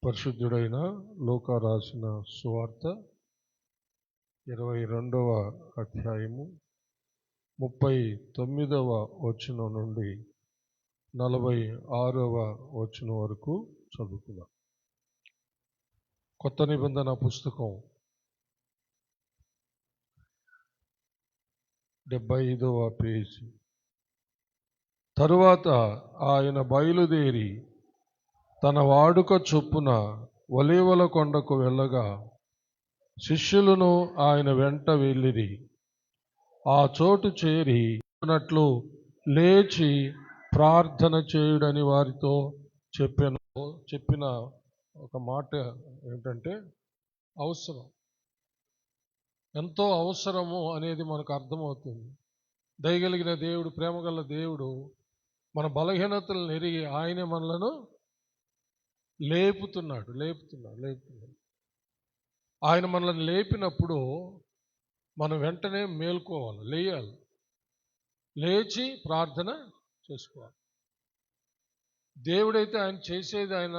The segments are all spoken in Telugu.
పరిశుద్ధుడైన లూకా రాసిన సువార్త 22వ అధ్యాయము 39వ వచనం నుండి 46వ వచనం వరకు చదువుకుందాం. కొత్త నిబంధన పుస్తకం 75వ పేజీ. తరువాత ఆయన బయలుదేరి తన వాడుక చొప్పున ఒలీవల కొండకు వెళ్ళగా శిష్యులను ఆయన వెంట వెళ్ళిరి. ఆ చోటు చేరి లేచి ప్రార్థన చేయుడని వారితో చెప్పిన ఒక మాట ఏమిటంటే అవసరం, ఎంతో అవసరము అనేది మనకు అర్థమవుతుంది. దయగలిగిన దేవుడు, ప్రేమగల దేవుడు మన బలహీనతలను ఎరిగి ఆయనే మనలను లేపుతున్నాడు. ఆయన మనల్ని లేపినప్పుడు మనం వెంటనే మేల్కోవాలి, లేయాలి, లేచి ప్రార్థన చేసుకోవాలి. దేవుడైతే ఆయన చేసేది ఆయన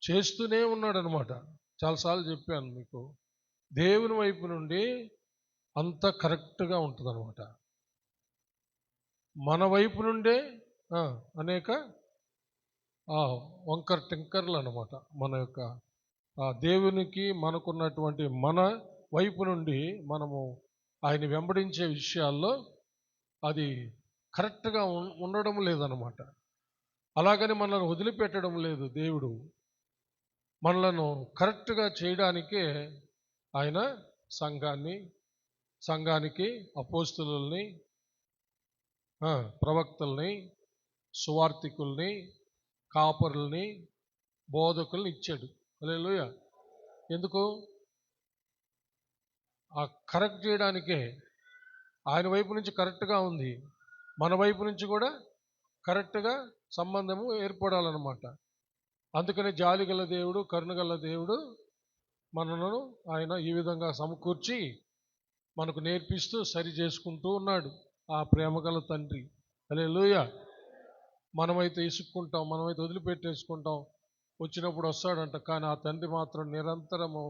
చేస్తూనే ఉన్నాడు అనమాట. చాలాసార్లు చెప్పాను మీకు, దేవుని వైపు నుండి అంత కరెక్ట్గా ఉంటుంది అనమాట. మన వైపు నుండే అనేక వంకర్ టింకర్లు అనమాట. మన యొక్క దేవునికి మనకున్నటువంటి మన వైపు నుండి మనము ఆయన వెంబడించే విషయాల్లో అది కరెక్ట్గా ఉండడం లేదనమాట. అలాగని మనల్ని వదిలిపెట్టడం లేదు. దేవుడు మనలను కరెక్ట్గా చేయడానికే ఆయన సంఘానికి అపోస్తులని, ప్రవక్తల్ని, సువార్థికుల్ని, కాపరుల్ని, బోధకుల్ని ఇచ్చాడు. హల్లెలూయా. ఎందుకు? ఆ కరెక్ట్ చేయడానికే. ఆయన వైపు నుంచి కరెక్ట్గా ఉంది, మన వైపు నుంచి కూడా కరెక్ట్గా సంబంధము ఏర్పడాలన్నమాట. అందుకని జాలిగల దేవుడు, కరుణగల దేవుడు మనను ఆయన ఈ విధంగా సమకూర్చి మనకు నేర్పిస్తూ సరి చేసుకుంటూ ఉన్నాడు. ఆ ప్రేమగల తండ్రి. హల్లెలూయా. మనమైతే ఇసుక్కుంటాం, మనమైతే వదిలిపెట్టేసుకుంటాం. వచ్చినప్పుడు వస్తాడంట, కానీ ఆ తండ్రి మాత్రం నిరంతరము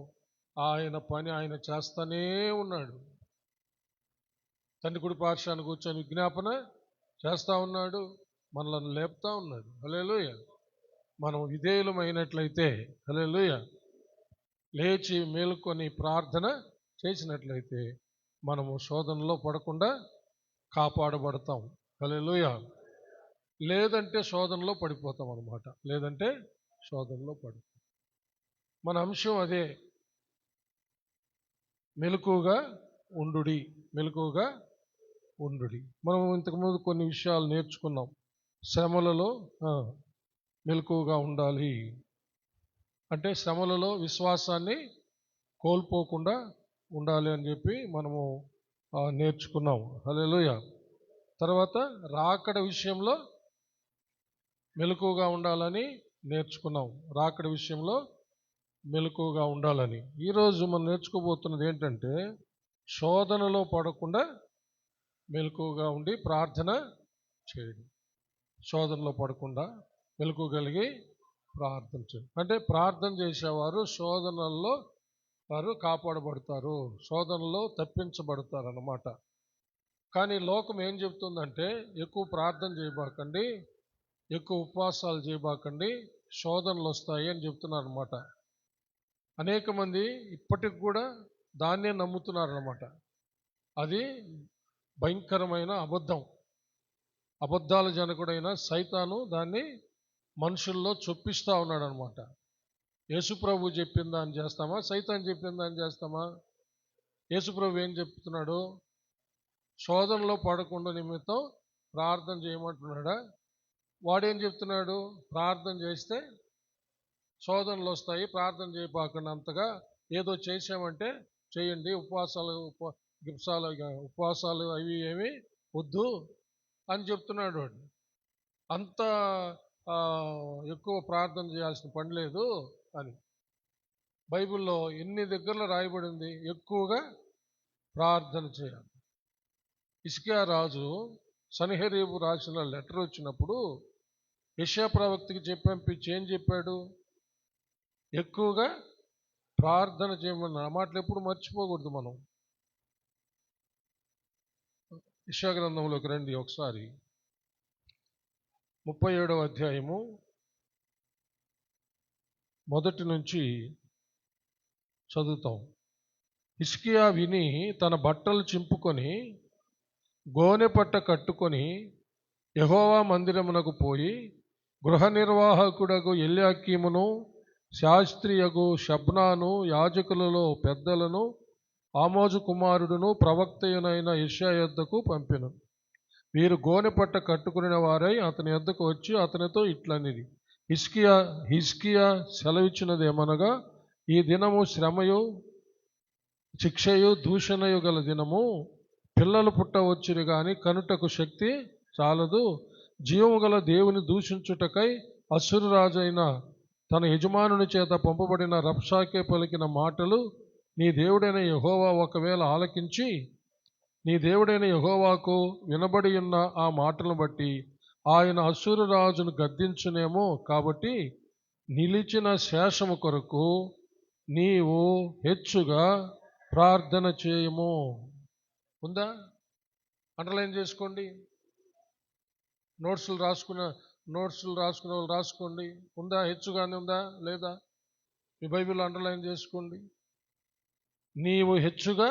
ఆయన పని ఆయన చేస్తూనే ఉన్నాడు. తండ్రి కుడి పార్శ్వాన కూర్చొని విజ్ఞాపన చేస్తూ ఉన్నాడు, మనల్ని లేపుతా ఉన్నాడు. హల్లెలూయా. మనం విధేయులమైనట్లయితే, హల్లెలూయా, లేచి మేలుకొని ప్రార్థన చేసినట్లయితే మనము శోధనలో పడకుండా కాపాడబడతాం. హల్లెలూయా. లేదంటే శోధనలో పడిపోతాం అన్నమాట. మన అంశం అదే, మెలకువగా ఉండుడి. మనం ఇంతకుముందు కొన్ని విషయాలు నేర్చుకున్నాం. శ్రమలలో మెలకువగా ఉండాలి అంటే శ్రమలలో విశ్వాసాన్ని కోల్పోకుండా ఉండాలి అని చెప్పి మనము నేర్చుకున్నాం. హల్లెలూయా. తర్వాత రాకడ విషయంలో మెలకువగా ఉండాలని నేర్చుకున్నాం. మెలకువగా ఉండాలని. ఈరోజు మనం నేర్చుకోబోతున్నది ఏంటంటే, శోధనలో పడకుండా మెలకువగా ఉండి ప్రార్థన చేయడం. శోధనలో పడకుండా మెలకువగలిగి ప్రార్థన చేయడం అంటే, ప్రార్థన చేసేవారు శోధనల్లో వారు కాపాడబడతారు, శోధనలో తప్పించబడతారు అన్నమాట. కానీ లోకం ఏం చెప్తుందంటే, ఎక్కువ ప్రార్థన చేయబాకండి, ఎక్కువ ఉపవాసాలు చేయబాకండి, శోధనలు వస్తాయి అని చెప్తున్నారు అన్నమాట. అనేక మంది ఇప్పటికి కూడా దాన్నే నమ్ముతున్నారన్నమాట. అది భయంకరమైన అబద్ధాల జనకుడైన సైతాను దాన్ని మనుషుల్లో చొప్పిస్తూ ఉన్నాడు అనమాట. యేసుప్రభు చెప్పిన దాన్ని చేస్తామా, సైతాన్ చెప్పిన దాన్ని చేస్తామా? యేసుప్రభు ఏం చెప్తున్నాడు? శోధనలో పడకుండా నిమిత్తం ప్రార్థన చేయమంటున్నాడా? వాడేం చెప్తున్నాడు? ప్రార్థన చేస్తే శోధనలు వస్తాయి, ప్రార్థన చేయబాకండి, అంతగా ఏదో చేసామంటే చేయండి, ఉపవాసాలు అవి ఏమి వద్దు అని చెప్తున్నాడు వాడు. అంత ఎక్కువ ప్రార్థన చేయాల్సిన పని లేదు అని. బైబిల్లో ఎన్ని దగ్గరలో రాయబడింది ఎక్కువగా ప్రార్థన చేయాలి. హిజ్కియా రాజు సన్హెరీబు రాసిన లెటర్ వచ్చినప్పుడు యెషయా ప్రవక్తకి పంపించి ఏం చెప్పాడు? ఎక్కువగా ప్రార్థన చేయమన్నా. ఆ మాటలు ఎప్పుడు మర్చిపోకూడదు మనం. యెషయా గ్రంథంలోకి రండి ఒకసారి. 37వ అధ్యాయము మొదటి నుంచి చదువుతాం. హిజ్కియా విని తన బట్టలు చింపుకొని గోనె పట్ట కట్టుకొని యెహోవా మందిరమునకు పోయి గృహ నిర్వాహకుడగు ఎల్యాకీమును శాస్త్రియగు షబ్నాను యాజకులలో పెద్దలను ఆమోజు కుమారుడును ప్రవక్తయునైన యెషయా యొద్దకు పంపెను. వీరు గోనె పట్ట కట్టుకుని వారై అతని యొద్దకు వచ్చి అతనితో ఇట్లనిది, హిజ్కియా సెలవిచ్చినదేమనగా, ఈ దినము శ్రమయు శిక్షయు దూషణయు గల దినము. పిల్లలు పుట్టవచ్చురు గాని కనుటకు శక్తి చాలదు. జీవము గల దేవుని దూషించుటకై అశ్షూరు రాజైన తన యజమానుని చేత పంపబడిన రబ్షాకే పలికిన మాటలు నీ దేవుడైన యెహోవా ఒకవేళ ఆలకించి నీ దేవుడైన యెహోవాకు వినబడి ఉన్న ఆ మాటలను బట్టి ఆయన అశ్షూరు రాజును గద్దించునేమో. కాబట్టి నిలిచిన శేషము కొరకు నీవు హెచ్చుగా ప్రార్థన చేయము. ఉందా? అండర్లైన్ చేసుకోండి. నోట్స్లు రాసుకునే వాళ్ళు రాసుకోండి. ఉందా? హెచ్చుగానే ఉందా లేదా? మీ బైబిల్ అండర్లైన్ చేసుకోండి. నీవు హెచ్చుగా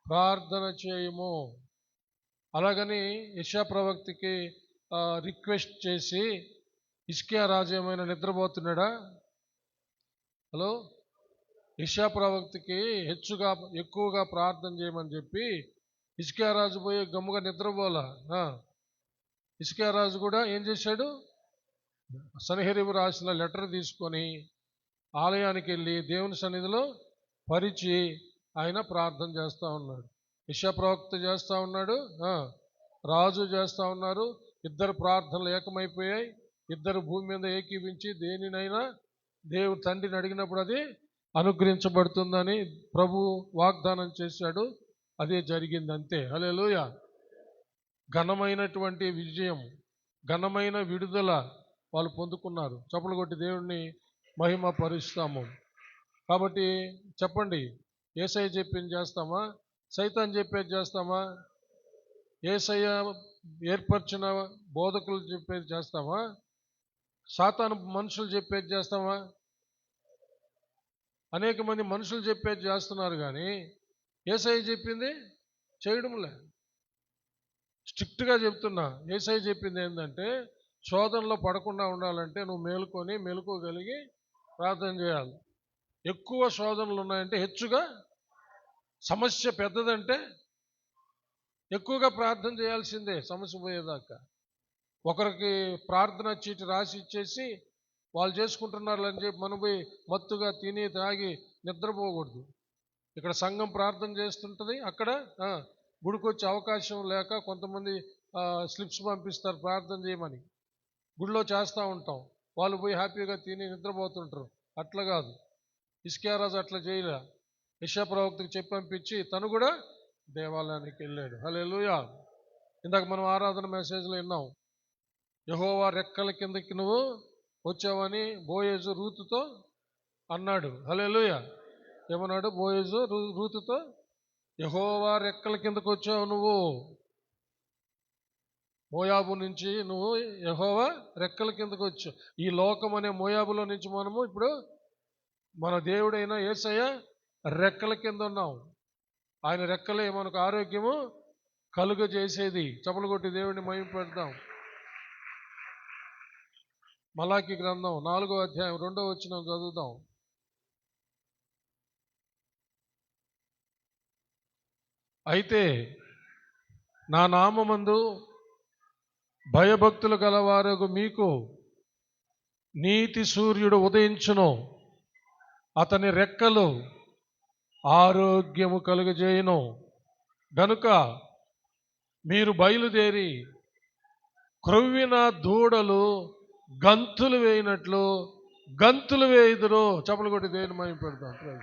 ప్రార్థన చేయము. అలాగని యెషయా ప్రవక్తకి రిక్వెస్ట్ చేసి హిజ్కియా రాజు ఏమైనా నిద్రపోతున్నాడా? హలో, యెషయా ప్రవక్తకి ఎక్కువగా ప్రార్థన చేయమని చెప్పి హిజ్కియా రాజు పోయి గమ్ముగా నిద్రపోలా. హిజ్కియా రాజు కూడా ఏం చేశాడు? సన్హెరీబు రాసిన లెటర్ తీసుకొని ఆలయానికి వెళ్ళి దేవుని సన్నిధిలో పరిచి ఆయన ప్రార్థన చేస్తూ ఉన్నాడు. యెషయా ప్రవక్త చేస్తూ ఉన్నాడు, రాజు చేస్తూ ఉన్నారు. ఇద్దరు ప్రార్థనలు ఏకమైపోయాయి. ఇద్దరు భూమి మీద ఏకీవించి దేనినైనా దేవుడు తండ్రిని అడిగినప్పుడు అది అనుగ్రహించబడుతుందని ప్రభు వాగ్దానం చేశాడు. అదే జరిగింది, అంతే. హల్లెలూయా. ఘనమైనటువంటి విజయం, ఘనమైన విడుదల వాళ్ళు పొందుకున్నారు. చప్పలు కొట్టి దేవుణ్ణి మహిమ పరుస్తాము. కాబట్టి చెప్పండి, యేసయ్య చెప్పింది చేస్తామా? సైతాన్ చెప్పేది చేస్తామా? యేసయ్య ఏర్పరిచిన బోధకులు చెప్పేది చేస్తామా? సాతాను మనుషులు చెప్పేది చేస్తామా? అనేక మంది మనుషులు చెప్పేది చేస్తున్నారు కానీ యేసయ్య చెప్పింది చేయడంలే. స్ట్రిక్ట్గా చెప్తున్నా, యేసయ్య చెప్పింది ఏంటంటే, శోధనలో పడకుండా ఉండాలంటే నువ్వు మెలుకోగలిగి ప్రార్థన చేయాలి. ఎక్కువ శోధనలు ఉన్నాయంటే హెచ్చుగా, సమస్య పెద్దదంటే ఎక్కువగా ప్రార్థన చేయాల్సిందే సమస్య పోయేదాకా. ఒకరికి ప్రార్థన చీటి రాసి ఇచ్చేసి వాళ్ళు చేసుకుంటున్నారు అని చెప్పి మనం పోయి మత్తుగా తిని తాగి నిద్రపోకూడదు. ఇక్కడ సంఘం ప్రార్థన చేస్తుంటుంది, అక్కడ గుడికొచ్చే అవకాశం లేక కొంతమంది స్లిప్స్ పంపిస్తారు ప్రార్థన చేయమని. గుడిలో చేస్తూ ఉంటాం, వాళ్ళు పోయి హ్యాపీగా తిని నిద్రపోతుంటారు. అట్లా కాదు. హిజ్కియా రాజు అట్లా చేయలే. యెషయా ప్రవక్తకు చెప్పి పంపించి తను కూడా దేవాలయానికి వెళ్ళాడు. హల్లెలూయా. ఇందాక మనం ఆరాధన మెసేజ్లో విన్నాం, యెహోవా రెక్కల కిందకి నువ్వు వచ్చావని బోయేజు రూతుతో అన్నాడు. హల్లెలూయా. ఏమన్నాడు బోయేజు రూతుతో? యెహోవా రెక్కల కిందకు వచ్చావు నువ్వు, మోయాబు నుంచి నువ్వు యెహోవా రెక్కల కిందకు వచ్చావు. ఈ లోకం అనే మోయాబులో నుంచి మనము ఇప్పుడు మన దేవుడైన యేసయ్య రెక్కల కింద ఉన్నాం. ఆయన రెక్కలే మనకు ఆరోగ్యము కలుగజేసేది. చప్పలు కొట్టి దేవుడిని మహిమ పెడదాం. మలాకి గ్రంథం 4వ అధ్యాయం 2వ వచనం చదువుదాం. అయితే నా నామమందు భయభక్తులు గలవారు మీకు నీతి సూర్యుడు ఉదయించును, అతని రెక్కలు ఆరోగ్యము కలుగజేయును. గనుక మీరు బయలుదేరి క్రొవ్విన దూడలు గంతులు వేయినట్లు గంతులు వేయుదురు. చప్పలు కొట్టి దేవుని మహిమ పెడతాం.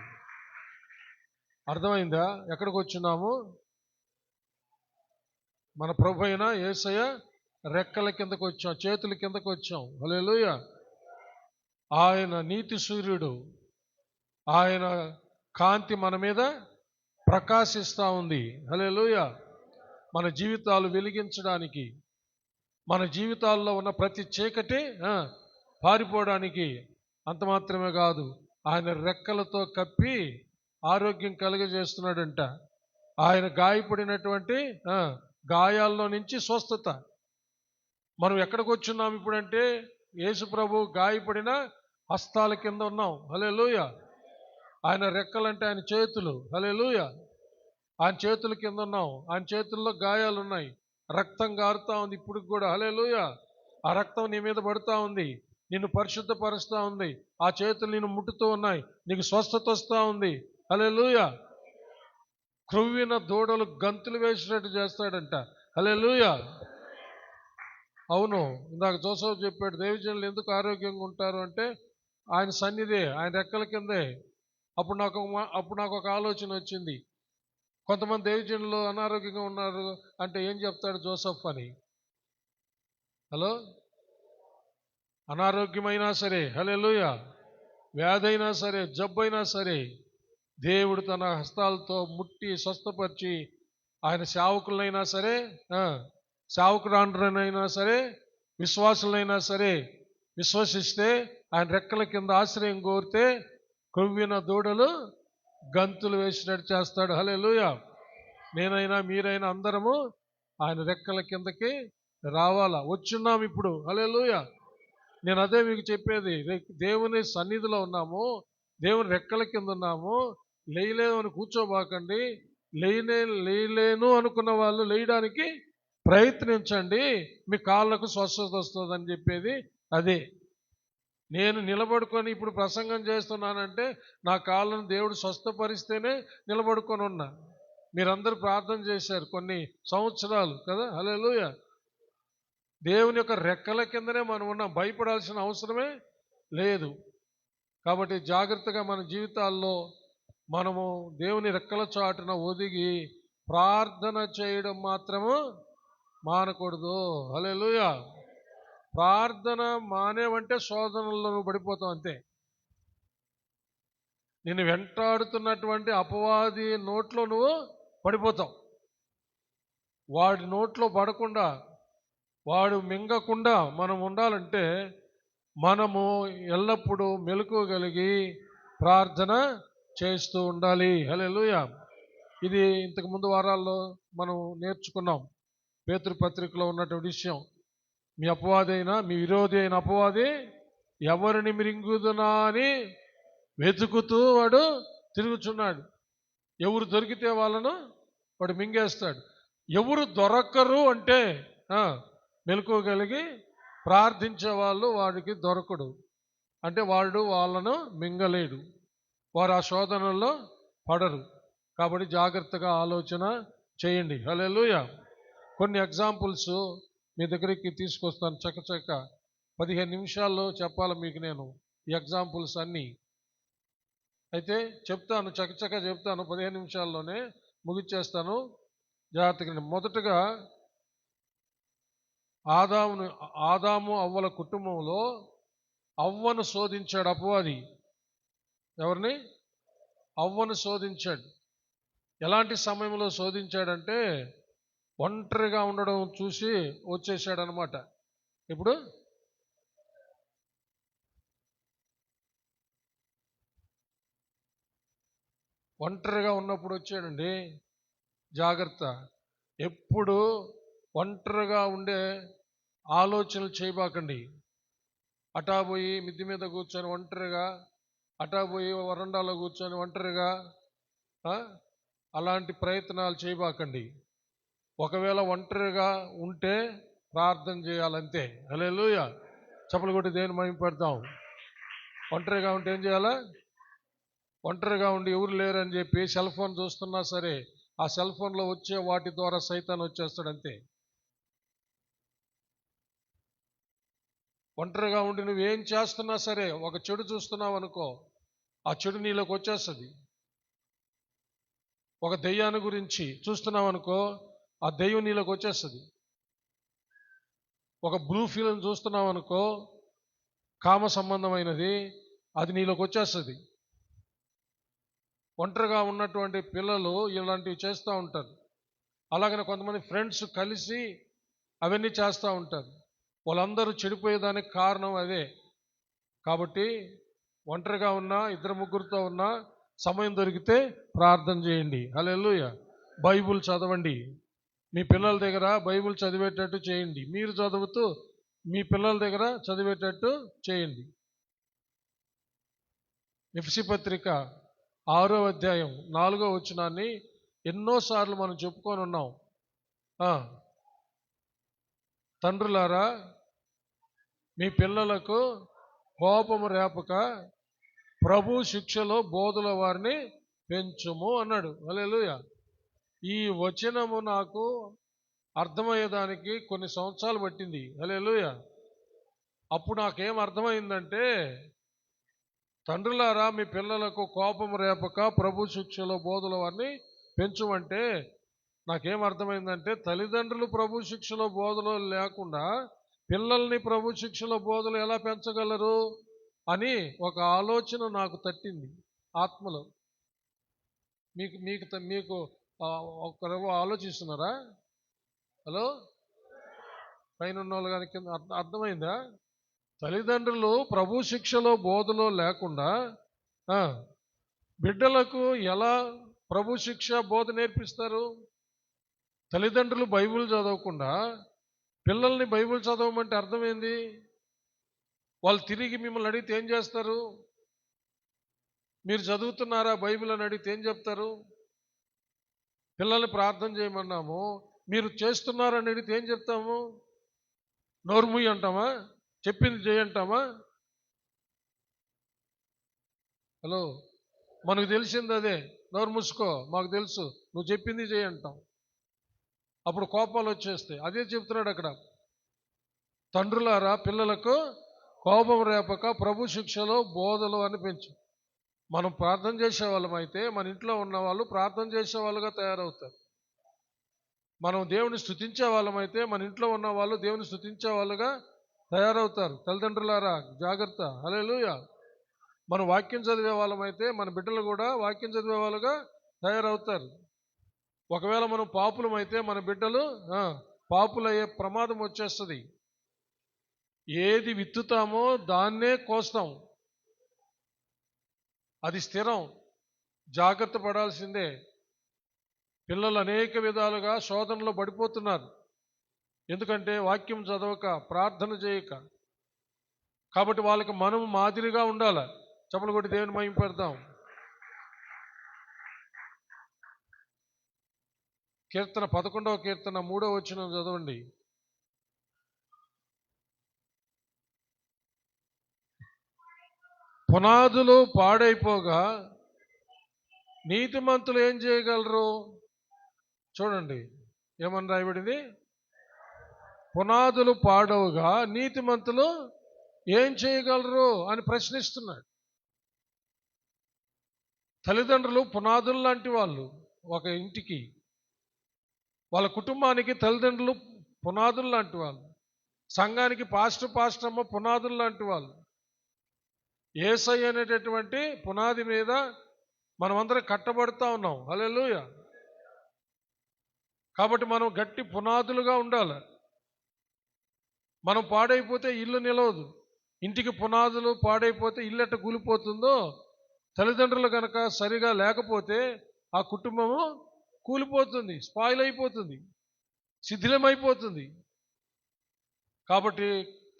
అర్థమైందా? ఎక్కడికి వచ్చినాము? మన ప్రభు అయిన యేసయ్య రెక్కల కిందకు వచ్చాం, చేతుల కిందకు వచ్చాం. హల్లెలూయా. ఆయన నీతి సూర్యుడు, ఆయన కాంతి మన మీద ప్రకాశిస్తూ ఉంది. హల్లెలూయా. మన జీవితాలు వెలిగించడానికి, మన జీవితాల్లో ఉన్న ప్రతి చీకటి పారిపోవడానికి, అంత మాత్రమే కాదు, ఆయన రెక్కలతో కప్పి ఆరోగ్యం కలుగజేస్తున్నాడంట. ఆయన గాయపడినటువంటి గాయాల్లో నుంచి స్వస్థత. మనం ఎక్కడికి వచ్చున్నాం ఇప్పుడంటే యేసు ప్రభు గాయపడిన హస్తాల కింద ఉన్నాం. హల్లెలూయా. ఆయన రెక్కలంటే ఆయన చేతులు. హల్లెలూయా. ఆయన చేతుల కింద ఉన్నాం. ఆయన చేతుల్లో గాయాలు ఉన్నాయి, రక్తం గారుతా ఉంది ఇప్పుడు కూడా. హల్లెలూయా. ఆ రక్తం నీ మీద పడుతూ ఉంది, నిన్ను పరిశుద్ధపరుస్తూ ఉంది. ఆ చేతులు నిన్ను ముట్టుతూ ఉన్నాయి, నీకు స్వస్థత వస్తూ ఉంది. హల్లెలూయా. క్రొవ్విన దూడలు గంతులు వేసినట్టు చేస్తాడంట. హల్లెలూయా. అవును, ఇందాక జోసఫ్ చెప్పాడు, దేవజనులు ఎందుకు ఆరోగ్యంగా ఉంటారు అంటే ఆయన సన్నిధే, ఆయన రెక్కల కిందే. అప్పుడు నాకు ఒక ఆలోచన వచ్చింది. కొంతమంది దేవజనులు అనారోగ్యంగా ఉన్నారు అంటే ఏం చెప్తాడు జోసఫ్ అని? హలో, అనారోగ్యమైనా సరే, హల్లెలూయా, వ్యాధైనా సరే, జబ్బైనా సరే, దేవుడు తన హస్తాలతో ముట్టి స్వస్థపరిచి, ఆయన సేవకులైనా సరే, సేవకురాండ్రనైనా సరే, విశ్వాసులైనా సరే, విశ్వసిస్తే ఆయన రెక్కల కింద ఆశ్రయం కోరితే కొవ్విన దూడలు గంతులు వేసినట్టు చేస్తాడు. హల్లెలూయా. నేనైనా మీరైనా అందరము ఆయన రెక్కల కిందకి రావాలా, వచ్చున్నాం ఇప్పుడు. హల్లెలూయా. నేను అదే మీకు చెప్పేది, దేవుని సన్నిధిలో ఉన్నాము, దేవుని రెక్కల కింద ఉన్నాము. లేయలేమని కూర్చోబాకండి. లేయలేను అనుకున్న వాళ్ళు లేయడానికి ప్రయత్నించండి, మీ కాళ్ళకు స్వస్థత వస్తుందని చెప్పేది అదే. నేను నిలబడుకొని ఇప్పుడు ప్రసంగం చేస్తున్నానంటే నా కాళ్ళను దేవుడు స్వస్థపరిస్తేనే నిలబడుకొని ఉన్నా. మీరందరూ ప్రార్థన చేశారు కొన్ని సంవత్సరాలు కదా. హల్లెలూయా. దేవుని యొక్క రెక్కల కిందనే మనం ఉన్నాం, భయపడాల్సిన అవసరమే లేదు. కాబట్టి జాగ్రత్తగా మన జీవితాల్లో మనము దేవుని రెక్కల చాటున ఒదిగి ప్రార్థన చేయడం మాత్రము మానకూడదు. హల్లెలూయా. ప్రార్థన మానేవంటే శోధనల్లో నువ్వు పడిపోతావు అంతే. నిన్ను వెంటాడుతున్నటువంటి అపవాది నోట్లో నువ్వు పడిపోతావు. వాడి నోట్లో పడకుండా, వాడు మింగకుండా మనం ఉండాలంటే మనము ఎల్లప్పుడూ మెలకువగలిగి ప్రార్థన చేస్తూ ఉండాలి. హల్లెలూయా. ఇది ఇంతకు ముందు వారాల్లో మనం నేర్చుకున్నాం, పేతురు పత్రికలో ఉన్నటువంటి విషయం. మీ అపవాది అయినా, మీ విరోధి అయిన అపవాది ఎవరిని మిరింగుదునా అని వెతుకుతూ వాడు తిరుగుచున్నాడు. ఎవరు దొరికితే వాళ్ళను వాడు మింగేస్తాడు. ఎవరు దొరకరు అంటే మెలకువగలిగి ప్రార్థించే వాళ్ళు వాడికి దొరకడు. అంటే వాడు వాళ్ళను మింగలేడు, వారు ఆ శోధనల్లో పడరు. కాబట్టి జాగ్రత్తగా ఆలోచన చేయండి. హల్లెలూయా. కొన్ని ఎగ్జాంపుల్స్ మీ దగ్గరికి తీసుకొస్తాను. చకచక 15 నిమిషాల్లో చెప్పాలి మీకు నేను ఈ ఎగ్జాంపుల్స్ అన్నీ. అయితే చెప్తాను, చకచక చెప్తాను, 15 నిమిషాల్లోనే ముగిచ్చేస్తాను. జాగ్రత్తగా. మొదటగా ఆదాము అవ్వల కుటుంబంలో అవ్వను శోధించాడు అపవాది. ఎవరిని? అవ్వను శోధించాడు. ఎలాంటి సమయంలో శోధించాడంటే ఒంటరిగా ఉండడం చూసి వచ్చేసాడు అనమాట. ఇప్పుడు ఒంటరిగా ఉన్నప్పుడు వచ్చాడండి. జాగ్రత్త. ఎప్పుడు ఒంటరిగా ఉండే ఆలోచనలు చేయబాకండి. అటా పోయి మిద్ది మీద కూర్చొని ఒంటరిగా, అటా పోయి వరండాలో కూర్చొని ఒంటరిగా అలాంటి ప్రయత్నాలు చేయబాకండి. ఒకవేళ ఒంటరిగా ఉంటే ప్రార్థన చేయాలంతే. హల్లెలూయా. చప్పలు కొట్టి దేవుని మహిమ పెడతాం. ఒంటరిగా ఉంటే ఏం చేయాలా? ఒంటరిగా ఉండి ఎవరు లేరని చెప్పి సెల్ ఫోన్ చూస్తున్నా సరే, ఆ సెల్ ఫోన్లో వచ్చే వాటి ద్వారా సైతాన్ వచ్చేస్తాడు అంతే. ఒంటరిగా ఉండి నువ్వేం చేస్తున్నా సరే, ఒక చెడు చూస్తున్నావు అనుకో, ఆ చెడు నీలోకి వచ్చేస్తుంది. ఒక దెయ్యాన్ని గురించి చూస్తున్నావు అనుకో, ఆ దెయ్యం నీలోకి వచ్చేస్తుంది. ఒక బ్లూ ఫిల్మ్ చూస్తున్నావు అనుకో, కామ సంబంధమైనది, అది నీలోకి వచ్చేస్తుంది. ఒంటరిగా ఉన్నటువంటి పిల్లలు ఇలాంటివి చేస్తూ ఉంటారు. అలాగనే కొంతమంది ఫ్రెండ్స్ కలిసి అవన్నీ చేస్తూ ఉంటారు. వాళ్ళందరూ చెడిపోయేదానికి కారణం అదే. కాబట్టి ఒంటరిగా ఉన్నా, ఇద్దరు ముగ్గురితో ఉన్నా, సమయం దొరికితే ప్రార్థన చేయండి. హల్లెలూయా. బైబుల్ చదవండి. మీ పిల్లల దగ్గర బైబుల్ చదివేటట్టు చేయండి. మీరు చదువుతూ మీ పిల్లల దగ్గర చదివేటట్టు చేయండి. ఎఫెసీ పత్రిక 6వ అధ్యాయం 4వ వచనాన్ని ఎన్నోసార్లు మనం చెప్పుకొని ఉన్నాం. తండ్రులారా, మీ పిల్లలకు కోపము రేపక ప్రభు శిక్షలో బోధుల వారిని పెంచుము అన్నాడు. హల్లెలూయా. ఈ వచనము నాకు అర్థమయ్యేదానికి కొన్ని సంవత్సరాలు పట్టింది. హల్లెలూయా. అప్పుడు నాకేం అర్థమైందంటే, తండ్రులారా మీ పిల్లలకు కోపం రేపక ప్రభు శిక్షలో బోధుల వారిని పెంచుమంటే నాకేం అర్థమైందంటే, తల్లిదండ్రులు ప్రభు శిక్షలో బోధలు లేకుండా పిల్లల్ని ప్రభు శిక్షలో బోధలు ఎలా పెంచగలరు అని ఒక ఆలోచన నాకు తట్టింది ఆత్మలో. మీకు మీకు మీకు ఒక్కరేమో ఆలోచిస్తున్నారా? హలో, పైన ఉన్న వాళ్ళు కానీ కింద అర్థమైందా? తల్లిదండ్రులు ప్రభు శిక్షలో బోధలో లేకుండా బిడ్డలకు ఎలా ప్రభు శిక్ష బోధ నేర్పిస్తారు? తల్లిదండ్రులు బైబిల్ చదవకుండా పిల్లల్ని బైబిల్ చదవమంటే అర్థమైంది. వాళ్ళు తిరిగి మిమ్మల్ని అడిగితే ఏం చేస్తారు? మీరు చదువుతున్నారా బైబిల్ అని అడిగితే ఏం చెప్తారు? పిల్లల్ని ప్రార్థన చేయమన్నాము, మీరు చేస్తున్నారని అడిగితే ఏం చెప్తాము? నోరుముయ్యి అంటామా? చెప్పింది చేయంటామా? హలో, మనకు తెలిసింది అదే. నోరు మూసుకో, మాకు తెలుసు, నువ్వు చెప్పింది చేయంటాం. అప్పుడు కోపాలు వచ్చేస్తాయి. అదే చెప్తున్నాడు అక్కడ. తండ్రులారా పిల్లలకు కోపం రేపక ప్రభు శిక్షలో బోధలు అని పెంచు. మనం ప్రార్థన చేసే వాళ్ళమైతే మన ఇంట్లో ఉన్న వాళ్ళు ప్రార్థన చేసే వాళ్ళుగా తయారవుతారు. మనం దేవుని స్తుతించే వాళ్ళమైతే మన ఇంట్లో ఉన్న వాళ్ళు దేవుని స్తుతించే వాళ్ళుగా తయారవుతారు. తల్లిదండ్రులారా జాగ్రత్త. హల్లెలూయా. మనం వాక్యం చదివే వాళ్ళమైతే మన బిడ్డలు కూడా వాక్యం చదివే వాళ్ళుగా తయారవుతారు. ఒకవేళ మనం పాపులమైతే మన బిడ్డలు పాపులయ్యే ప్రమాదం వచ్చేస్తుంది. ఏది విత్తుతామో దాన్నే కోస్తాం. అది స్థిరం. జాగ్రత్త పడాల్సిందే. పిల్లలు అనేక విధాలుగా శోధనలో పడిపోతున్నారు. ఎందుకంటే వాక్యం చదవక, ప్రార్థన చేయక. కాబట్టి వాళ్ళకి మనం మాదిరిగా ఉండాలి. చప్పలు కొట్టి దేవుని మహిమ పెడదాం. కీర్తన 11వ కీర్తన 3వ వచనం చదవండి. పునాదులు పాడైపోగా నీతిమంతులు ఏం చేయగలరు? చూడండి ఏమని రాయబడింది. పునాదులు పాడవుగా నీతిమంతులు ఏం చేయగలరు అని ప్రశ్నిస్తున్నాడు. తల్లిదండ్రులు పునాదులు లాంటి వాళ్ళు. ఒక ఇంటికి, వాళ్ళ కుటుంబానికి తల్లిదండ్రులు పునాదులు లాంటి వాళ్ళు. సంఘానికి పాస్టమ్మ పునాదులు లాంటి వాళ్ళు. యేసయ్య అనేటటువంటి పునాది మీద మనమందరం కట్టబడుతూ ఉన్నాం. హల్లెలూయా. కాబట్టి మనం గట్టి పునాదులుగా ఉండాలి. మనం పాడైపోతే ఇల్లు నిలవదు. ఇంటికి పునాదులు పాడైపోతే ఇల్లు ఎట్ట కూలిపోతుందో, తల్లిదండ్రులు కనుక సరిగా లేకపోతే ఆ కుటుంబము కూలిపోతుంది, స్పాయిల్ అయిపోతుంది, శిథిలమైపోతుంది. కాబట్టి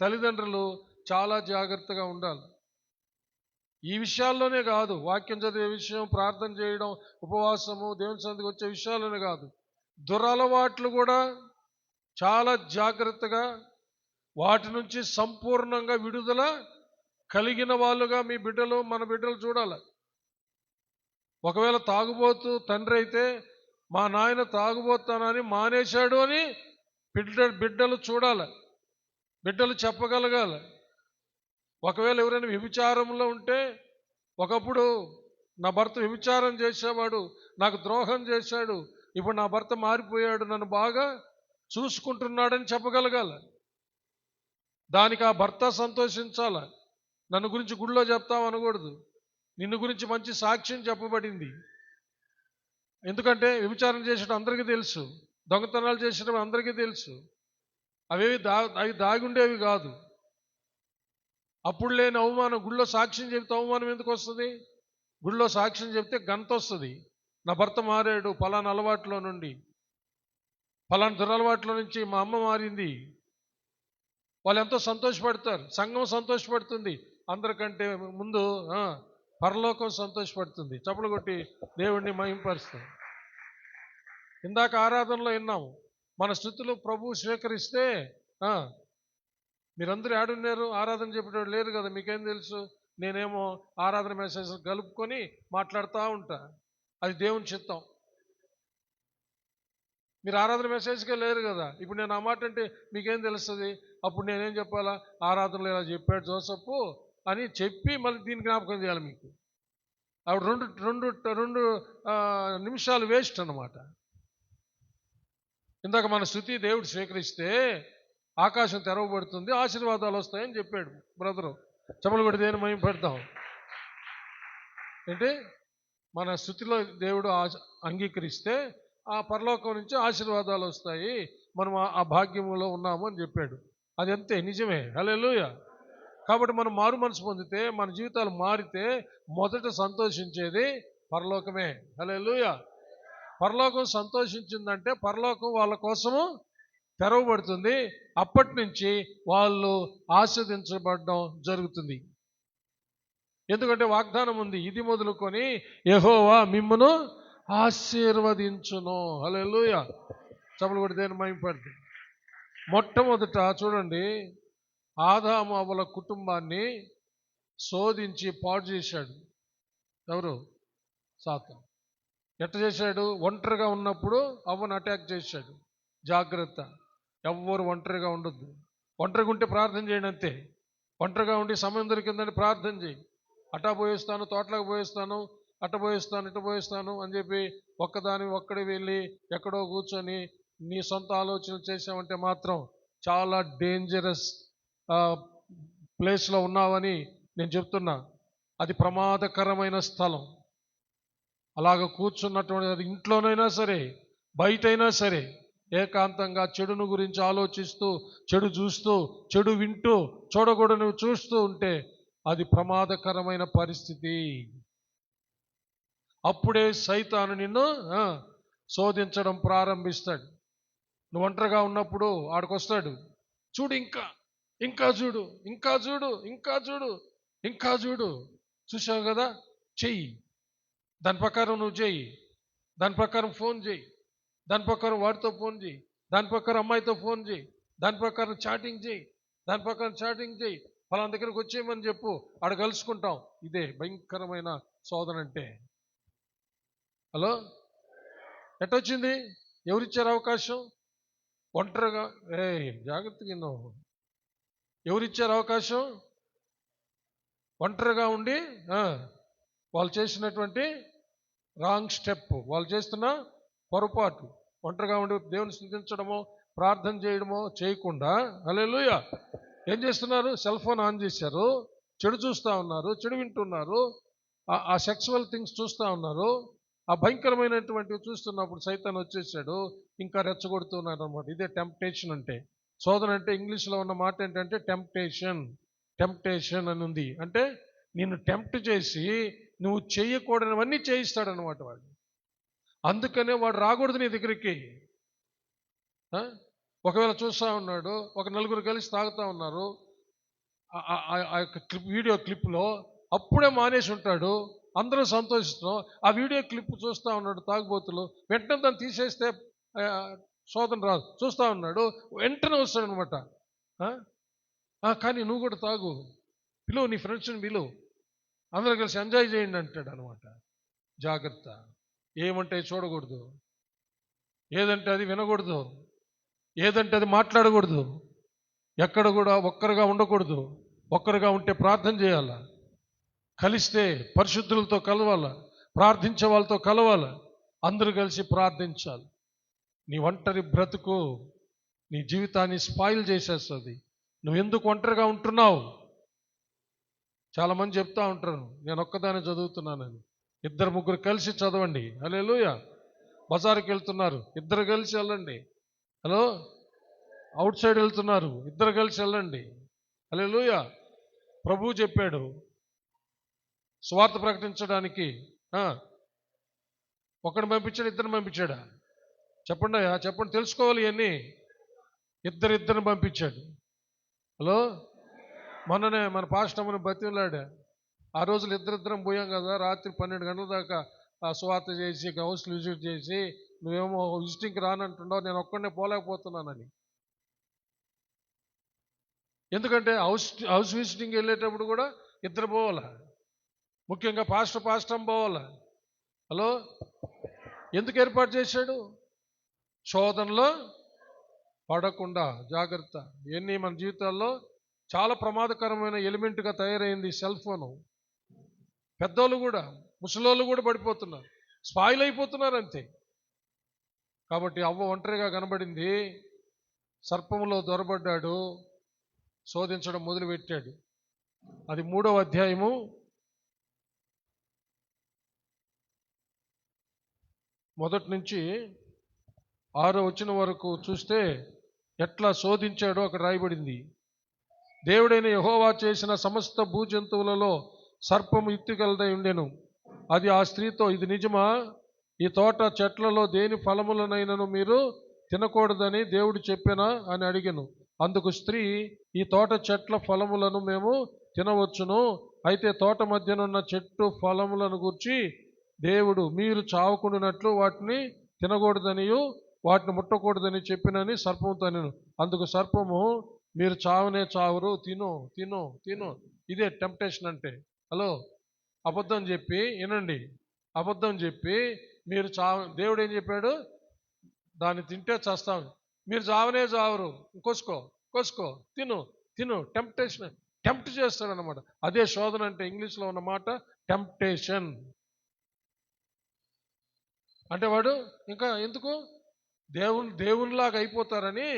తల్లిదండ్రులు చాలా జాగ్రత్తగా ఉండాలి. ఈ విషయాల్లోనే కాదు, వాక్యం చదివే విషయం, ప్రార్థన చేయడం, ఉపవాసము, దేవుని సన్నిధికి వచ్చే విషయాల్లోనే కాదు, దురలవాట్లు కూడా చాలా జాగ్రత్తగా వాటి నుంచి సంపూర్ణంగా విడుదల కలిగిన వాళ్ళుగా మీ బిడ్డలు, మన బిడ్డలు చూడాలి. ఒకవేళ తాగుబోతు తండ్రి అయితే మా నాయన తాగుబోతానని మానేశాడు అని బిడ్డలు చూడాలి, బిడ్డలు చెప్పగలగాలి. ఒకవేళ ఎవరైనా వ్యభిచారంలో ఉంటే, ఒకప్పుడు నా భర్త వ్యభిచారం చేసేవాడు, నాకు ద్రోహం చేశాడు, ఇప్పుడు నా భర్త మారిపోయాడు, నన్ను బాగా చూసుకుంటున్నాడని చెప్పగలగాలి. దానికి ఆ భర్త సంతోషించాలి, నన్ను గురించి గుడిలో చెప్తావు అనకూడదు. నిన్ను గురించి మంచి సాక్ష్యం చెప్పబడింది. ఎందుకంటే వ్యభిచారం చేసడం అందరికీ తెలుసు, దొంగతనాలు చేసడం అందరికీ తెలుసు. అవి దాగుండేవి కాదు. అప్పుడు లేని అవమానం గుళ్ళో సాక్ష్యం చెబితే అవమానం ఎందుకు వస్తుంది? గుళ్ళో సాక్ష్యం చెప్తే గంత వస్తుంది. నా భర్త మారాడు ఫలానా అలవాట్లో నుండి, ఫలానా దురలవాట్లో నుంచి మా అమ్మ మారింది. వాళ్ళు ఎంతో సంతోషపడతారు, సంఘం సంతోషపడుతుంది, అందరికంటే ముందు పరలోకం సంతోషపడుతుంది. చప్పలు కొట్టి దేవుణ్ణి మహింపరుస్తుంది. ఇందాక ఆరాధనలో విన్నాము, మన స్తుతులు ప్రభువు స్వీకరిస్తే మీరందరూ ఏడున్నారు, ఆరాధన చెప్పేటోడు లేరు కదా, మీకేం తెలుసు? నేనేమో ఆరాధన మెసేజ్ కలుపుకొని మాట్లాడుతూ ఉంటా, అది దేవుని చిత్తం. మీరు ఆరాధన మెసేజ్కే లేరు కదా. ఇప్పుడు నేను ఆ మాట అంటే మీకేం తెలుస్తుంది? అప్పుడు నేనేం చెప్పాలా? ఆరాధనలో ఇలా చెప్పాడు జోసఫ్ అని చెప్పి మళ్ళీ దీన్ని జ్ఞాపకం చేయాలి మీకు. అప్పుడు రెండు నిమిషాలు వేస్ట్ అన్నమాట. ఇందాక మన స్తుతి దేవుడు స్వీకరిస్తే ఆకాశం తెరవబడుతుంది, ఆశీర్వాదాలు వస్తాయని చెప్పాడు బ్రదరు. చెమలు కొడి దేని మహిమ పెడతాం. ఏంటి మన స్తుతిలో దేవుడు అంగీకరిస్తే ఆ పరలోకం నుంచి ఆశీర్వాదాలు వస్తాయి, మనం ఆ భాగ్యములో ఉన్నాము అని చెప్పాడు. అది అంతే, నిజమే. హల్లెలూయా. కాబట్టి మనం మారు మనసు పొందితే, మన జీవితాలు మారితే మొదట సంతోషించేది పరలోకమే. హల్లెలూయా. పరలోకం సంతోషించిందంటే పరలోకం వాళ్ళ కోసము తెరవబడుతుంది. అప్పటి నుంచి వాళ్ళు ఆస్వాదించబడడం జరుగుతుంది. ఎందుకంటే వాగ్దానం ఉంది, ఇది మొదలుకొని యెహోవా మిమ్మును ఆశీర్వదించును. హల్లెలూయా. చప్పలు కొట్టి దేని మహిమపడుతుంది. మొట్టమొదట చూడండి, ఆదాము అవ్వల కుటుంబాన్ని శోధించి పాడు చేశాడు. ఎవరు? సాతాను. ఎట్ట చేశాడు? ఒంటరిగా ఉన్నప్పుడు అవ్వను అటాక్ చేశాడు. జాగ్రత్త, ఎవ్వరు ఒంటరిగా ఉండొద్దు. ఒంటరిగా ఉంటే ప్రార్థన చేయండి అంతే. ఒంటరిగా ఉండి సమయం దొరికిందని ప్రార్థన చేయి. అటా పోయిస్తాను, తోటలకు పోయిస్తాను, అట్ట పోయిస్తాను, ఇటు పోయిస్తాను అని చెప్పి ఒక్కడే వెళ్ళి ఎక్కడో కూర్చొని నీ సొంత ఆలోచనలు చేసావంటే మాత్రం చాలా డేంజరస్ ప్లేస్లో ఉన్నావని నేను చెప్తున్నా. అది ప్రమాదకరమైన స్థలం. అలాగ కూర్చున్నటువంటి, అది ఇంట్లోనైనా సరే బయటైనా సరే, ఏకాంతంగా చెడును గురించి ఆలోచిస్తూ, చెడు చూస్తూ, చెడు వింటూ, చూడకూడనివి చూస్తూ ఉంటే అది ప్రమాదకరమైన పరిస్థితి. అప్పుడే సైతాను నిన్ను శోధించడం ప్రారంభిస్తాడు. నువ్వు ఒంటరిగా ఉన్నప్పుడు ఆడికొస్తాడు. చూడు, ఇంకా చూడు, ఇంకా చూడు, ఇంకా చూడు, ఇంకా చూడు. చూసావు కదా, చెయ్యి, దాని ప్రకారం నువ్వు చెయ్యి, దాని ప్రకారం ఫోన్ చేయి, దాని ప్రకారం వాడితో ఫోన్ చేయి, దాని ప్రకారం అమ్మాయితో ఫోన్ చేయి, దాని ప్రకారం చాటింగ్ చేయి, దాని ప్రకారం చాటింగ్ చేయి, ఫలానా దగ్గరకు వచ్చేయమని చెప్పు, ఆడ కలుసుకుంటాం. ఇదే భయంకరమైన శోధన అంటే. హలో, ఎట్టొచ్చింది? ఎవరిచ్చారు అవకాశం? ఒంటరిగా జాగ్రత్తగా విన్నావు. ఎవరిచ్చారు అవకాశం? ఒంటరిగా ఉండి వాళ్ళు చేసినటువంటి రాంగ్ స్టెప్, వాళ్ళు చేస్తున్న పొరపాటు. ఒంటరిగా ఉండి దేవుని స్తుతించడమో ప్రార్థన చేయడమో చేయకుండా, హల్లెలూయా, ఏం చేస్తున్నారు? సెల్ ఫోన్ ఆన్ చేశారు, చెడు చూస్తూ ఉన్నారు, చెడు వింటున్నారు, ఆ సెక్సువల్ థింగ్స్ చూస్తూ ఉన్నారు. ఆ భయంకరమైనటువంటివి చూస్తున్నప్పుడు సైతాన్ వచ్చేసాడు, ఇంకా రెచ్చగొడుతున్నారు అనమాట. ఇదే టెంప్టేషన్ అంటే. శోధన అంటే ఇంగ్లీష్లో ఉన్న మాట ఏంటంటే టెంప్టేషన్ అని ఉంది. అంటే నిన్ను టెంప్ట్ చేసి నువ్వు చేయకూడనివన్నీ చేయిస్తాడనమాట వాడు. అందుకనే వాడు రాకూడదు నీ దగ్గరికి. ఒకవేళ చూస్తూ ఉన్నాడు, ఒక నలుగురు కలిసి తాగుతూ ఉన్నారు, ఆ యొక్క వీడియో క్లిప్లో అప్పుడే మానేసి ఉంటాడు, అందరూ సంతోషిస్తున్నాం. ఆ వీడియో క్లిప్ చూస్తూ ఉన్నాడు తాగుబోతులు, వెంటనే దాన్ని తీసేస్తే శోధన రాదు. చూస్తూ ఉన్నాడు, వెంటనే వస్తాడు అనమాట. కానీ నువ్వు కూడా తాగు, పిలువు, నీ ఫ్రెండ్స్ని పిలువు, అందరూ కలిసి ఎంజాయ్ చేయండి అంటాడు అనమాట. జాగ్రత్త, ఏమంటే చూడకూడదు, ఏదంటే అది వినకూడదు, ఏదంటే అది మాట్లాడకూడదు, ఎక్కడ కూడా ఒక్కరుగా ఉండకూడదు. ఒక్కరుగా ఉంటే ప్రార్థన చేయాల, కలిస్తే పరిశుద్ధులతో కలవాల, ప్రార్థించే వాళ్ళతో కలవాల, అందరూ కలిసి ప్రార్థించాలి. నీ ఒంటరి బ్రతుకు నీ జీవితాన్ని స్పాయిల్ చేసేస్తుంది. నువ్వు ఎందుకు ఒంటరిగా ఉంటున్నావు? చాలామంది చెప్తా ఉంటారు, నేను ఒక్కదాన్ని చదువుతున్నానని. 2-3 కలిసి చదవండి. హల్లెలూయా. బజారుకి వెళ్తున్నారు, 2 కలిసి వెళ్ళండి. హలో, అవుట్ సైడ్ వెళ్తున్నారు, 2 కలిసి వెళ్ళండి. హల్లెలూయా. ప్రభువు చెప్పాడు సువార్త ప్రకటించడానికి. ఒకడిని పంపించాడు, 2 పంపించాడా? చెప్పండి అయ్యా, చెప్పండి, తెలుసుకోవాలి ఇవన్నీ. 2 పంపించాడు. హలో, మొన్ననే మన పాస్టమ్మని బతిలాడా. ఆ రోజులు 2 పోయాం కదా, రాత్రి 12 గంటల దాకా సువార్త చేసి హౌస్లు విజిట్ చేసి, నువ్వేమో విజిటింగ్కి రానంటున్నావు, నేను ఒక్కడనే పోలేకపోతున్నానని. ఎందుకంటే హౌస్ విజిటింగ్ వెళ్ళేటప్పుడు కూడా 2 పోవాలా, ముఖ్యంగా పాస్టమ్ పోవాలా. హలో, ఎందుకు ఏర్పాటు చేశాడు? శోధనలో పడకుండా జాగ్రత్త. ఇవన్నీ మన జీవితాల్లో చాలా ప్రమాదకరమైన ఎలిమెంట్గా తయారైంది సెల్ ఫోను. పెద్దోళ్ళు కూడా, ముసలోళ్ళు కూడా పడిపోతున్నారు, స్పాయిల్ అయిపోతున్నారు అంతే. కాబట్టి అవ్వ ఒంటరిగా కనబడింది, సర్పంలో దొరబడ్డాడు, శోధించడం మొదలుపెట్టాడు. అది 3వ అధ్యాయము 1 నుంచి 6వ వచనం వరకు చూస్తే ఎట్లా శోధించాడో అక్కడ రాయబడింది. దేవుడైన యెహోవా చేసిన సమస్త భూజంతువులలో సర్పము యుక్తిగలదై ఉండెను. అది ఆ స్త్రీతో, ఇది నిజమా? ఈ తోట చెట్లలో దేని ఫలములనైనను మీరు తినకూడదని దేవుడు చెప్పెనా అని అడిగెను. అందుకు స్త్రీ, ఈ తోట చెట్ల ఫలములను మేము తినవచ్చును, అయితే తోట మధ్యనున్న చెట్టు ఫలములను గూర్చి దేవుడు మీరు చావకుండానట్లు వాటిని తినకూడదనియు వాటిని ముట్టకూడదని చెప్పినని సర్పంతో అనెను. అందుకు సర్పము, మీరు చావనే చావరు, తిను తిను తిను. ఇదే టెంప్టేషన్ అంటే. హలో, అబద్ధం చెప్పి వినండి, అబద్ధం చెప్పి మీరు దేవుడు ఏం చెప్పాడు? దాన్ని తింటే చస్తాం, మీరు చావనే చావరు, కోసుకో కోసుకో, తిను తిను. టెంప్టేషన్, టెంప్ట్ చేస్తాడనమాట. అదే శోధన అంటే. ఇంగ్లీష్లో ఉన్న మాట టెంప్టేషన్. అంటే వాడు ఇంకా ఎందుకు దేవునిలాగా అయిపోతారని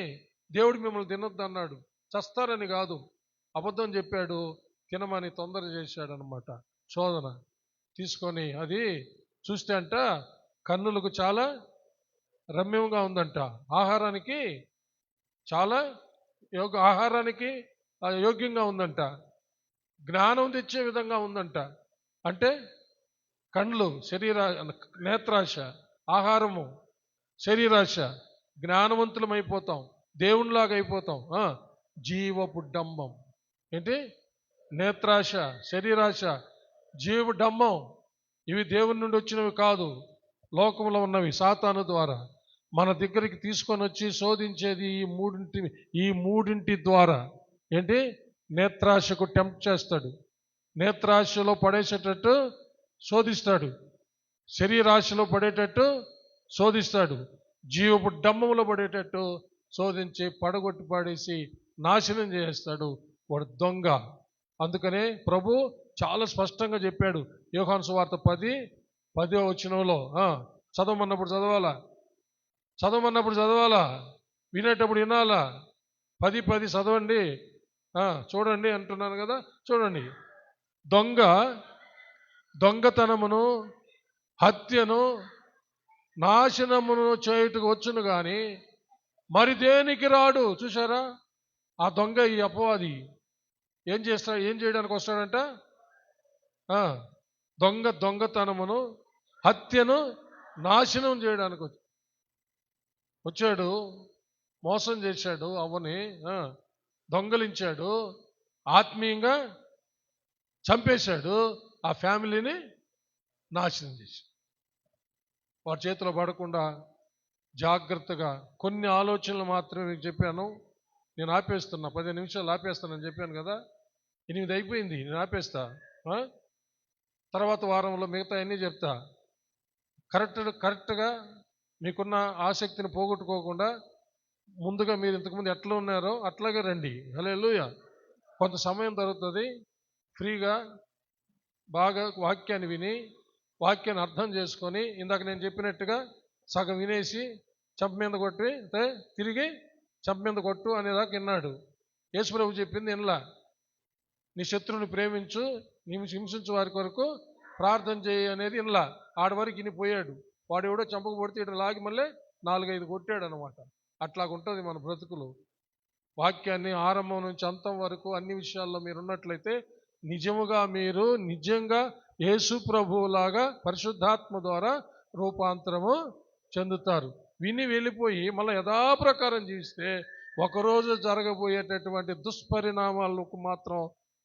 దేవుడు మిమ్మల్ని తినొద్దు అన్నాడు, చస్తారని కాదు. అబద్ధం చెప్పాడు, తినమని తొందర చేశాడు అనమాట. శోధన తీసుకొని అది చూస్తే అంట కన్నులకు చాలా రమ్యంగా ఉందంట, ఆహారానికి చాలా ఆహారానికి యోగ్యంగా ఉందంట, జ్ఞానం తెచ్చే విధంగా ఉందంట. అంటే కండ్లు నేత్రాశ, ఆహారము శరీరాశ, జ్ఞానవంతులమైపోతాం, దేవునిలాగా అయిపోతాం. జీవపు డంబం ఏంటి? నేత్రాశ, శరీరాశ, జీవపు డంబం. ఇవి దేవుని నుండి వచ్చినవి కాదు, లోకంలో ఉన్నవి, సాతాను ద్వారా మన దగ్గరికి తీసుకొని వచ్చి శోధించేది ఈ మూడింటి ద్వారా. ఏంటి? నేత్రాశకు టెంప్ట్ చేస్తాడు, నేత్రాశలో పడేసేటట్టు శోధిస్తాడు, శరీరాశలో పడేటట్టు శోధిస్తాడు, జీవపు డంబంలో పడేటట్టు శోధించి పడగొట్టి పాడేసి నాశనం చేస్తాడు. వాడు దొంగ. అందుకనే ప్రభు చాలా స్పష్టంగా చెప్పాడు. యోహాను సువార్త 10వ వచనంలో చదవమన్నప్పుడు చదవాలా, వినేటప్పుడు వినాలా. 10 చదవండి, చూడండి అంటున్నాను కదా. చూడండి, దొంగతనమును, హత్యను, నాశనమును చేయుటకు వచ్చును కానీ మరి దేనికి రాడు. చూసారా? ఆ దొంగ, ఈ అపవాది ఏం చేయడానికి వస్తాడంట? దొంగతనమును, హత్యను, నాశనం చేయడానికి వచ్చాడు. మోసం చేశాడు అవ్వని, దొంగలించాడు, ఆత్మీయంగా చంపేశాడు, ఆ ఫ్యామిలీని నాశనం చేశాడు. వారి చేతిలో పడకుండా జాగ్రత్తగా కొన్ని ఆలోచనలు మాత్రమే మీకు చెప్పాను. నేను ఆపేస్తున్నా, 15 నిమిషాలు ఆపేస్తానని చెప్పాను కదా. 8 అయిపోయింది, నేను ఆపేస్తా. తర్వాత వారంలో మిగతా అన్నీ చెప్తా. కరెక్ట్గా మీకున్న ఆసక్తిని పోగొట్టుకోకుండా ముందుగా మీరు ఇంతకుముందు ఎట్లా ఉన్నారో అట్లాగే రండి. హల్లెలూయా. కొంత సమయం దొరుకుతుంది, ఫ్రీగా బాగా వాక్యాన్ని విని వాక్యాన్ని అర్థం చేసుకొని, ఇందాక నేను చెప్పినట్టుగా సగం వినేసి చెంప మీద కొట్టి తిరిగి చెంప మీద కొట్టు అనేదాకా విన్నాడు. యేసుప్రభు చెప్పింది వినలా. నీ శత్రువుని ప్రేమించు, నీ హింసించు వారి కొరకు ప్రార్థన చేయి అనేది ఇలా ఆడి వరకు ఇనిపోయాడు. వాడు ఎవడో చంపకు కొడితే ఇటు లాగి మళ్ళీ 4-5 కొట్టాడు అనమాట. అట్లాగుంటుంది మన బ్రతుకులు. వాక్యాన్ని ఆరంభం నుంచి అంతం వరకు అన్ని విషయాల్లో మీరు ఉన్నట్లయితే మీరు నిజంగా యేసు ప్రభువులాగా పరిశుద్ధాత్మ ద్వారా రూపాంతరము చెందుతారు. విని వెళ్ళిపోయి మళ్ళీ యథాప్రకారం జీవిస్తే ఒకరోజు జరగబోయేటటువంటి దుష్పరిణామాలకు మాత్రం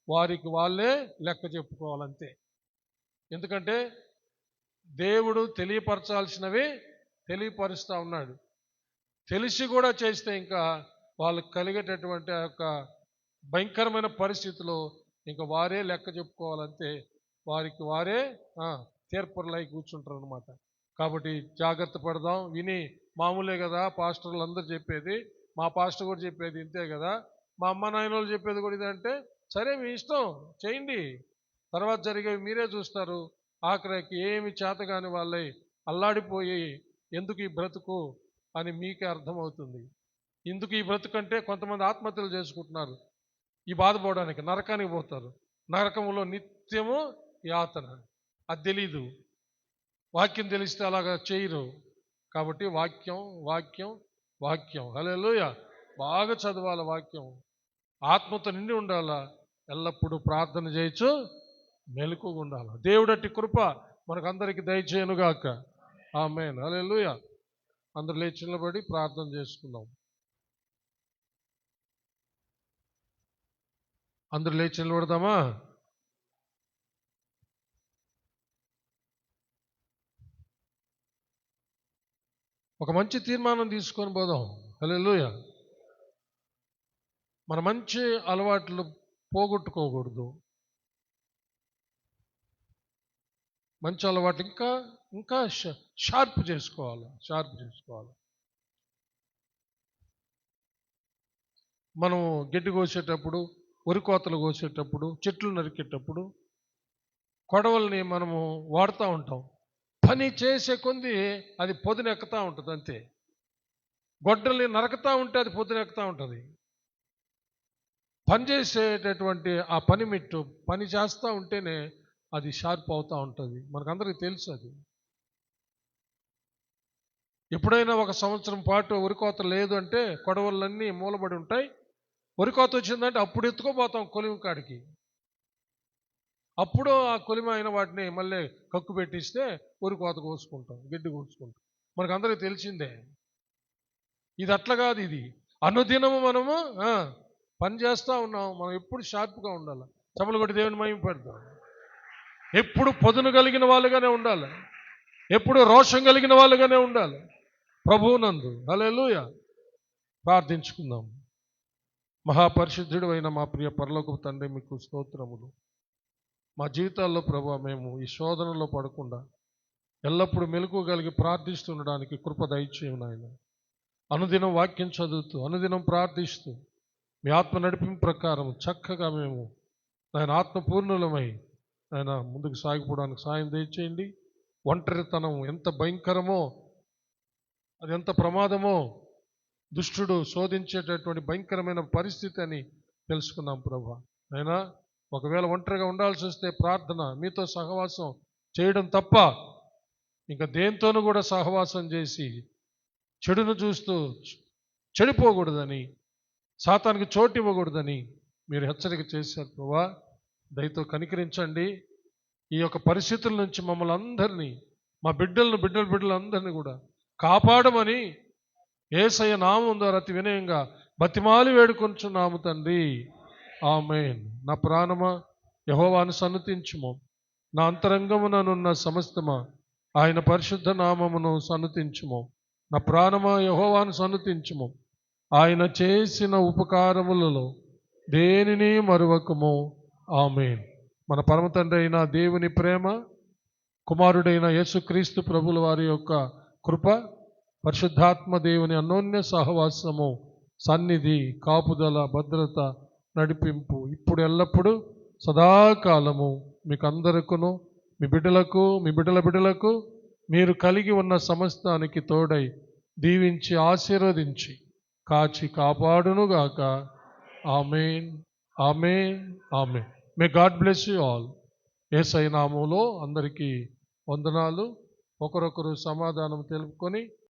వారికి వాళ్ళే లెక్క చెప్పుకోవాలంతే. ఎందుకంటే దేవుడు తెలియపరచాల్సినవి తెలియపరుస్తూ ఉన్నాడు. తెలిసి కూడా చేస్తే ఇంకా వాళ్ళకి కలిగేటటువంటి ఆ యొక్క భయంకరమైన పరిస్థితుల్లో ఇంకా వారే లెక్క చెప్పుకోవాలంతే. వారికి వారే తీర్పులై కూర్చుంటారు అనమాట. కాబట్టి జాగ్రత్త పడదాం. విని మామూలే కదా పాస్టర్లు అందరూ చెప్పేది, మా పాస్టర్ కూడా చెప్పేది ఇంతే కదా, మా అమ్మ నాయన వాళ్ళు చెప్పేది కూడా ఇదంటే సరే మీ ఇష్టం చేయండి, తర్వాత జరిగేవి మీరే చూస్తారు. ఆఖరికి ఏమి చేతగాని వాళ్ళై అల్లాడిపోయి ఎందుకు ఈ బ్రతుకు అని మీకే అర్థమవుతుంది. ఎందుకు ఈ బ్రతుకంటే కొంతమంది ఆత్మహత్యలు చేసుకుంటున్నారు. ఈ బాధపోవడానికి నరకానికి పోతారు. నరకంలో నిత్యము యాతన. అది తెలీదు. వాక్యం తెలిస్తే అలాగా చేయరు. కాబట్టి వాక్యం వాక్యం వాక్యం హల్లెలూయా బాగా చదవాలి. వాక్యం ఆత్మతో నిండి ఉండాలా. ఎల్లప్పుడూ ప్రార్థన చేయొచ్చు, మెలకుగా ఉండాలి. దేవుడట్టి కృప మనకందరికి దయచేయనుగాక. ఆమేన్. హల్లెలూయా. అందరూ లేచి నిలబడి ప్రార్థన చేసుకుందాం. అందరూ లేచి నిలబడదామా? ఒక మంచి తీర్మానం తీసుకొని పోదాం. హల్లెలూయా. మన మంచి అలవాట్లు పోగొట్టుకోకూడదు. మంచి అలవాట్లు ఇంకా ఇంకా షార్ప్ చేసుకోవాలి. మనం గడ్డి కోసేటప్పుడు, వరి కోతలు కోసేటప్పుడు, చెట్లు నరికేటప్పుడు కొడవల్ని మనము వాడుతూ ఉంటాం. పని చేసే కొద్ది అది పొదునెక్కుతూ ఉంటుంది అంతే. గొడ్డల్ని నరకుతూ ఉంటే అది పొదునెక్కుతూ ఉంటుంది. పని చేసేటటువంటి ఆ పనిమిట్టు పని చేస్తూ ఉంటేనే అది షార్ప్ అవుతూ ఉంటుంది. మనకందరికీ తెలుసు అది. ఎప్పుడైనా ఒక సంవత్సరం పాటు వరికోత లేదు అంటే కొడవలన్నీ మూలబడి ఉంటాయి. వరికోత వచ్చిందంటే అప్పుడు ఎత్తుకోపోతాం కొలిమి కాడికి. అప్పుడు ఆ కొలిమి అయిన వాటిని మళ్ళీ కక్కు పెట్టిస్తే వరికోత కోసుకుంటాం, గడ్డి కోసుకుంటాం. మనకందరికీ తెలిసిందే. ఇది అట్లా కాదు. ఇది అనుదినము మనము పని చేస్తూ ఉన్నాం. మనం ఎప్పుడు షార్ప్గా ఉండాలి. చెమలు కొట్టి దేవుని మహిమ పెడతాం. ఎప్పుడు పొదును కలిగిన వాళ్ళుగానే ఉండాలి. ఎప్పుడు రోషం కలిగిన వాళ్ళుగానే ఉండాలి ప్రభువునందు. హల్లెలూయా. ప్రార్థించుకుందాం. మహాపరిశుద్ధుడు అయిన మా ప్రియ పరలోకపు తండ్రి, మీకు స్తోత్రములు. మా జీవితాల్లో ప్రభువా మేము ఈ శోధనలో పడకుండా ఎల్లప్పుడూ మెలకువగలిగి ప్రార్థిస్తుండడానికి కృప దయచేయు నాయన. అనుదినం వాక్యం చదువుతూ, అనుదినం ప్రార్థిస్తూ, మీ ఆత్మ నడిపింపు ప్రకారం చక్కగా మేము ఆయన ఆత్మపూర్ణులమై ఆయన ముందుకు సాగిపోవడానికి సాయం దయచేయండి. ఒంటరితనం ఎంత భయంకరమో, అది ఎంత ప్రమాదమో, దుష్టుడు శోధించేటటువంటి భయంకరమైన పరిస్థితి అని తెలుసుకున్నాం ప్రభా. అయినా ఒకవేళ ఒంటరిగా ఉండాల్సి వస్తే ప్రార్థన, మీతో సహవాసం చేయడం తప్ప ఇంకా దేంతోనూ కూడా సహవాసం చేసి చెడును చూస్తూ చెడిపోకూడదని, సాతానికి చోటు ఇవ్వకూడదని మీరు హెచ్చరిక చేశారు ప్రభా. దయతో కనికరించండి. ఈ యొక్క పరిస్థితుల నుంచి మమ్మల్ని అందరినీ, మా బిడ్డలందరినీ కూడా కాపాడమని యేసయ్య నామం ద్వారా అతి వినయంగా బతిమాలి వేడుకొంచున్నాము తండ్రి. ఆమేన్. నా ప్రాణమా యెహోవాను సన్నుతించుము, నా అంతరంగముననున్న సమస్తమా ఆయన పరిశుద్ధ నామమును సన్నుతించుము. నా ప్రాణమా యెహోవాను సన్నుతించుము, ఆయన చేసిన ఉపకారములలో దేనిని మరువకము. ఆమేన్. మన పరమ తండ్రి అయిన దేవుని ప్రేమ, కుమారుడైన యేసుక్రీస్తు ప్రభుల వారి యొక్క కృప, పరిశుద్ధాత్మ దేవుని అన్యోన్య సహవాసము, సన్నిధి, కాపుదల, భద్రత, నడిపింపు ఇప్పుడు ఎల్లప్పుడూ సదాకాలము మీకు అందరికీ, మీ బిడ్డలకు, మీ బిడ్డలకు మీరు కలిగి ఉన్న సమస్తానికి తోడై దీవించి ఆశీర్వదించి కాచి కాపాడునుగాక. Amen. Amen. Amen. May God bless you all. Yesayya నామములో అందరికీ వందనాలు. ఒకరొకరు సమాధానం తెలుపుకొని